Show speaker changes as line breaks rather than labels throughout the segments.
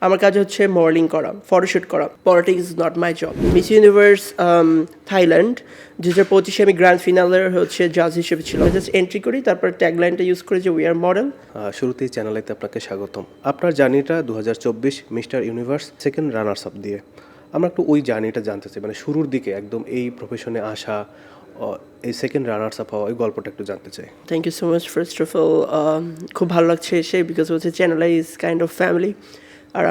আমার কাজ হচ্ছে মডেলিং করা, ফটোশ্যুট করা। Politics is not my job. Miss universe Thailand 2025 আমি গ্র্যান্ড ফিনালের হচ্ছে জাজ হিসেবে ছিলাম। জাস্ট এন্ট্রি করি, তারপর ট্যাগলাইনটা ইউজ করে যে উই আর মডেল।
শুরুতেই চ্যানেলেতে আপনাকে স্বাগতম। আপনার জার্নিটা 2024 mister universe second runners up দিয়ে। আমরা একটু ওই জার্নিটা জানতে চাই, মানে শুরুর দিকে একদম এই প্রফেশনে আসা, এই সেকেন্ড রানার্স আপ হওয়া, ওই গল্পটা একটু জানতে চাই।
Thank you so much first of all. খুব ভালো লাগছে এসে, বিকজ হচ্ছে Channel i is kind of family. আর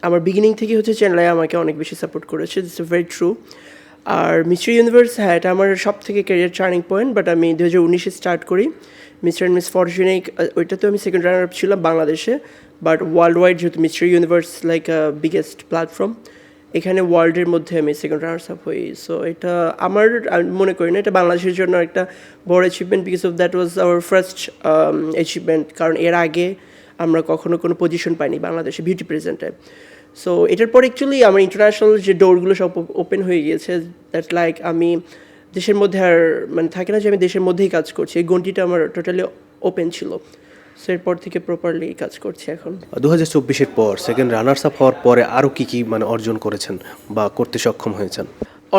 আমার বিগিনিং থেকে হচ্ছে চ্যানেলাই আমাকে অনেক বেশি সাপোর্ট করেছে, দিস ইজ ভেরি ট্রু। আর মিস্টার ইউনিভার্স, হ্যাঁ, এটা আমার সব থেকে ক্যারিয়ার টার্নিং পয়েন্ট। বাট আমি 2019-এ স্টার্ট করি মিস্টার অ্যান্ড মিস ফরচুনেট। ওইটাতেও আমি সেকেন্ড রানার আপ ছিলাম বাংলাদেশে, বাট ওয়ার্ল্ড ওয়াইড যেহেতু mister universe like biggest platform, এখানে ওয়ার্ল্ডের মধ্যে আমি সেকেন্ড রানার্স আপ হই। সো এটা আমি মনে করি না এটা বাংলাদেশের জন্য একটা বড় achievement, because of that was our first achievement. কারণ এর আগে আমরা কখনো কোনো পজিশন পাইনি বাংলাদেশে বিউটি প্রেজেন্টে। সো এটার পর অ্যাকচুয়ালি আমার ইন্টারন্যাশনাল যে ডোরগুলো সব ওপেন হয়ে গিয়েছে। দ্যাট লাইক আমি দেশের মধ্যে আর মানে থাকে না যে আমি দেশের মধ্যেই কাজ করছি, এই গন্ডিটা আমার টোটালি ওপেন ছিল। সো এরপর থেকে প্রপারলি কাজ করছি এখন।
2024-এর পর সেকেন্ড রানার্স আপ হওয়ার পরে আরও কী মানে অর্জন করেছেন বা করতে সক্ষম হয়েছেন?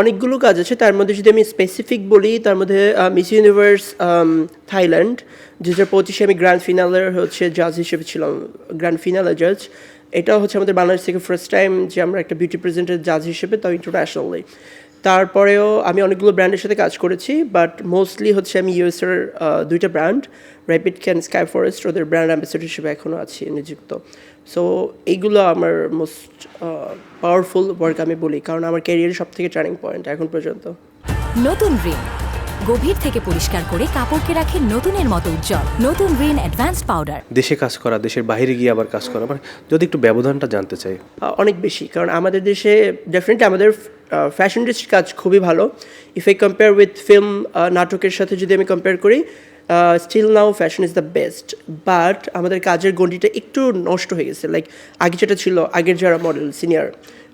অনেকগুলো কাজ আছে, তার মধ্যে যদি আমি স্পেসিফিক বলি, তার মধ্যে মিস ইউনিভার্স থাইল্যান্ড 2025-এ আমি গ্র্যান্ড ফিনালের হচ্ছে জাজ হিসেবে ছিলাম, গ্র্যান্ড ফিনালের জাজ। এটা হচ্ছে আমাদের বাংলাদেশ থেকে ফার্স্ট টাইম যে আমরা একটা বিউটি প্রেজেন্টের জাজ হিসেবে, তাও ইন্টারন্যাশনালি। তারপরেও আমি অনেকগুলো ব্র্যান্ডের সাথে কাজ করেছি, বাট মোস্টলি হচ্ছে আমি ইউএসের দুইটা brand, rapid can, sky forest, ওদের ব্র্যান্ড অ্যাম্বাসেডর হিসেবে এখনও আছি নিযুক্ত। সো এইগুলো আমার মোস্ট পাওয়ারফুল ওয়ার্ক আমি বলি, কারণ আমার ক্যারিয়ারের সব থেকে টার্নিং পয়েন্ট এখন পর্যন্ত।
নতুন রিন গভীর থেকে পরিষ্কার করে কাপড়কে রাখে নতুনের মতো উজ্জ্বল। নতুন রিন অ্যাডভান্সড পাউডার।
দেশে কাজ করা, দেশের বাইরে গিয়ে আবার কাজ করা, মানে যদি একটু ব্যবধানটা জানতে চাই।
অনেক বেশি, কারণ আমাদের দেশে ডেফিনেটলি আমাদের ফ্যাশন ইন্ডাস্ট্রির কাজ খুবই ভালো। If I compare with film, নাটকের সাথে যদি আমি কম্পেয়ার করি, still now fashion is the best. But আমাদের কাজের গণ্ডিটা একটু নষ্ট হয়ে গেছে। লাইক আগে যেটা ছিল, আগের যারা মডেল সিনিয়র,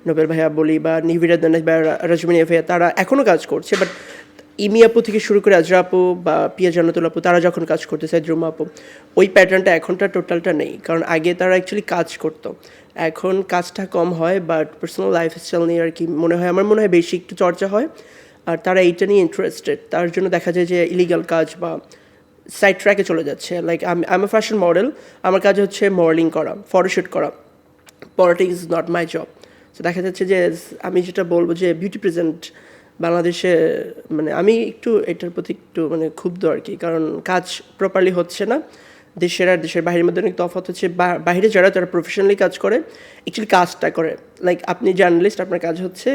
নোবেল ভাইয়া বলি বা নিভিরা দানেশ বা রাজমিনী ভাইয়া, তারা এখনও কাজ করছে। বাট ইমি আপু থেকে শুরু করে আজরা আপু বা পিয়া জান্নাতুল আপু, তারা যখন কাজ করতেছে, দ্রুমা আপু, ওই প্যাটার্নটা এখনটা টোটালটা নেই। কারণ আগে তারা অ্যাকচুয়ালি কাজ করতো, এখন কাজটা কম হয়। বাট পার্সোনাল লাইফস্টাইল নিয়ে আর কি আমার মনে হয় বেশি একটু চর্চা হয়। আর তারা এইটা নিয়ে ইন্টারেস্টেড, তার জন্য দেখা যায় যে ইলিগাল কাজ বা সাইড ট্র্যাকে চলে যাচ্ছে। লাইক আমি এ ফ্যাশন মডেল, আমার কাজ হচ্ছে মডেলিং করা, ফটোশ্যুট করা। Politics is not my job. তো দেখা যাচ্ছে যে আমি যেটা বলবো যে বিউটি প্রেজেন্ট বাংলাদেশে, মানে আমি একটু এটার প্রতি একটু মানে ক্ষুব্ধ আর কি, কারণ কাজ প্রপারলি হচ্ছে না। দেশের আর দেশের বাইরের মধ্যে অনেক তফাৎ হচ্ছে। বাইরে যারা প্রফেশনালি কাজ করে, অ্যাকচুয়ালি কাজটা করে, লাইক আপনি জার্নালিস্ট, আপনার কাজ হচ্ছে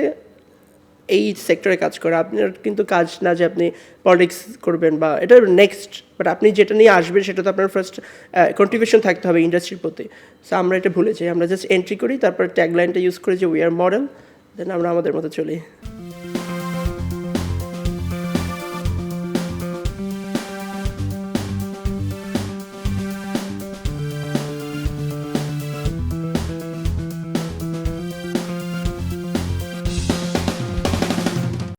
এই সেক্টরে কাজ করে, আপনার কিন্তু কাজ না যে আপনি পলিটিক্স করবেন বা এটা নেক্সট, বাট আপনি যেটা নিয়ে আসবেন সেটা তো আপনার ফার্স্ট কন্ট্রিবিউশন থাকতে হবে ইন্ডাস্ট্রির প্রতি। সো আমরা এটা ভুলে যাই, আমরা জাস্ট এন্ট্রি করি, তারপর ট্যাগলাইনটা ইউজ করে যে উই আর মডেল, দেন আমরা আমাদের মতো চলি।